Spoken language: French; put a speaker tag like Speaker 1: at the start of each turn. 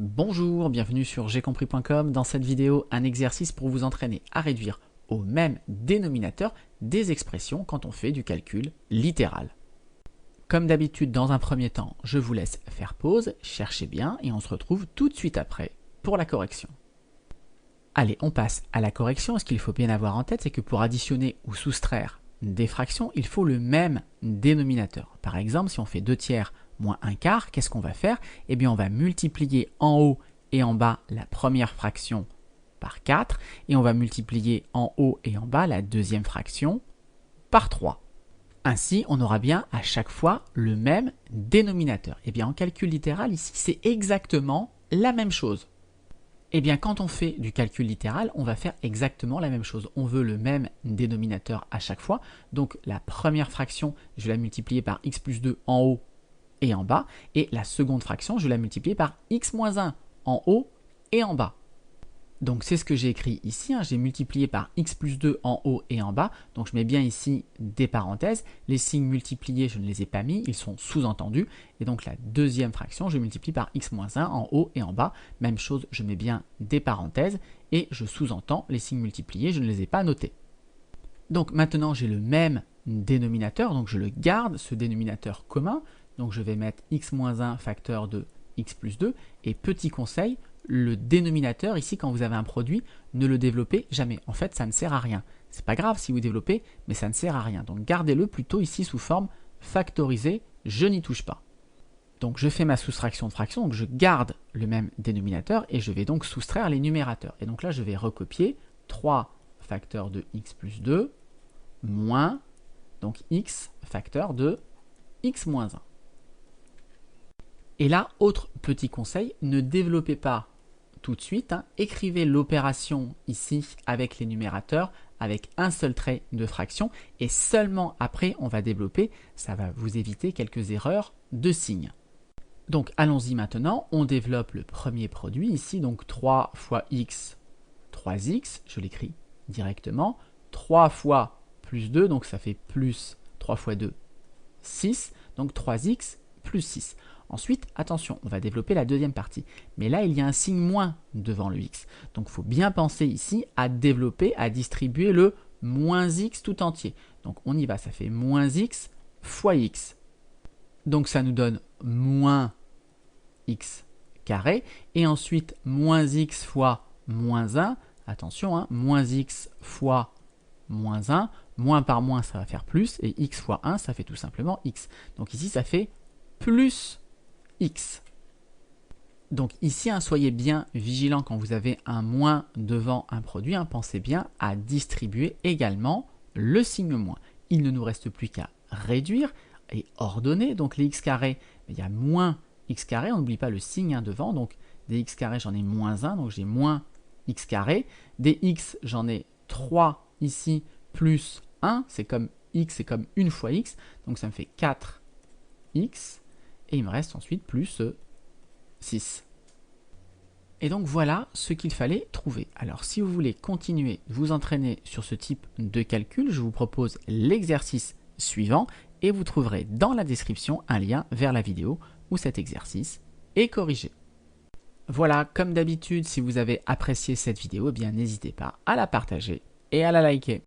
Speaker 1: Bonjour, bienvenue sur j'aicompris.com. Dans cette vidéo, un exercice pour vous entraîner à réduire au même dénominateur des expressions quand on fait du calcul littéral. Comme d'habitude, dans un premier temps, je vous laisse faire pause, cherchez bien et on se retrouve tout de suite après pour la correction. Allez, on passe à la correction. Ce qu'il faut bien avoir en tête, c'est que pour additionner ou soustraire des fractions, il faut le même dénominateur. Par exemple, si on fait 2 tiers moins 1 quart, qu'est-ce qu'on va faire? Eh bien, on va multiplier en haut et en bas la première fraction par 4 et on va multiplier en haut et en bas la deuxième fraction par 3. Ainsi, on aura bien à chaque fois le même dénominateur. Eh bien, en calcul littéral, ici, c'est exactement la même chose. Eh bien, quand on fait du calcul littéral, on va faire exactement la même chose. On veut le même dénominateur à chaque fois. Donc, la première fraction, je vais la multiplier par x plus 2 en haut et en bas. Et la seconde fraction, je vais la multiplier par x moins 1 en haut et en bas. Donc, c'est ce que j'ai écrit ici. J'ai multiplié par x plus 2 en haut et en bas. Donc, je mets bien ici des parenthèses. Les signes multipliés, je ne les ai pas mis. Ils sont sous-entendus. Et donc, la deuxième fraction, je multiplie par x moins 1 en haut et en bas. Même chose, je mets bien des parenthèses. Et je sous-entends les signes multipliés. Je ne les ai pas notés. Donc, maintenant, j'ai le même dénominateur. Donc, je le garde, ce dénominateur commun. Donc, je vais mettre x moins 1 facteur de x plus 2. Et petit conseil, le dénominateur, ici, quand vous avez un produit, ne le développez jamais. En fait, ça ne sert à rien. C'est pas grave si vous développez, mais ça ne sert à rien. Donc, gardez-le plutôt ici sous forme factorisée. Je n'y touche pas. Donc, je fais ma soustraction de fractions. Donc, je garde le même dénominateur et je vais donc soustraire les numérateurs. Et donc là, je vais recopier 3 facteur de x plus 2 moins donc x facteur de x moins 1. Et là, autre petit conseil, ne développez pas tout de suite, écrivez l'opération ici avec les numérateurs, avec un seul trait de fraction, et seulement après on va développer, ça va vous éviter quelques erreurs de signes. Donc allons-y maintenant, on développe le premier produit ici, donc 3 fois x, 3x, je l'écris directement, 3 fois plus 2, donc ça fait plus 3 fois 2, 6, donc 3x plus 6. Ensuite, attention, on va développer la deuxième partie. Mais là, il y a un signe moins devant le x. Donc, il faut bien penser ici à développer, à distribuer le moins x tout entier. Donc, on y va, ça fait moins x fois x. Donc, ça nous donne moins x carré. Et ensuite, moins x fois moins 1. Attention, moins x fois moins 1. Moins par moins, ça va faire plus. Et x fois 1, ça fait tout simplement x. Donc, ici, ça fait plus x. Donc ici, soyez bien vigilant quand vous avez un moins devant un produit. Pensez bien à distribuer également le signe moins. Il ne nous reste plus qu'à réduire et ordonner. Donc les x carrés, il y a moins x carré. On n'oublie pas le signe devant. Donc des x carrés, j'en ai moins 1. Donc j'ai moins x carré. Des x, j'en ai 3 ici, plus 1. C'est comme x, c'est comme une fois x. Donc ça me fait 4x. Et il me reste ensuite plus 6. Et donc voilà ce qu'il fallait trouver. Alors si vous voulez continuer de vous entraîner sur ce type de calcul, je vous propose l'exercice suivant et vous trouverez dans la description un lien vers la vidéo où cet exercice est corrigé. Voilà, comme d'habitude, si vous avez apprécié cette vidéo, eh bien n'hésitez pas à la partager et à la liker.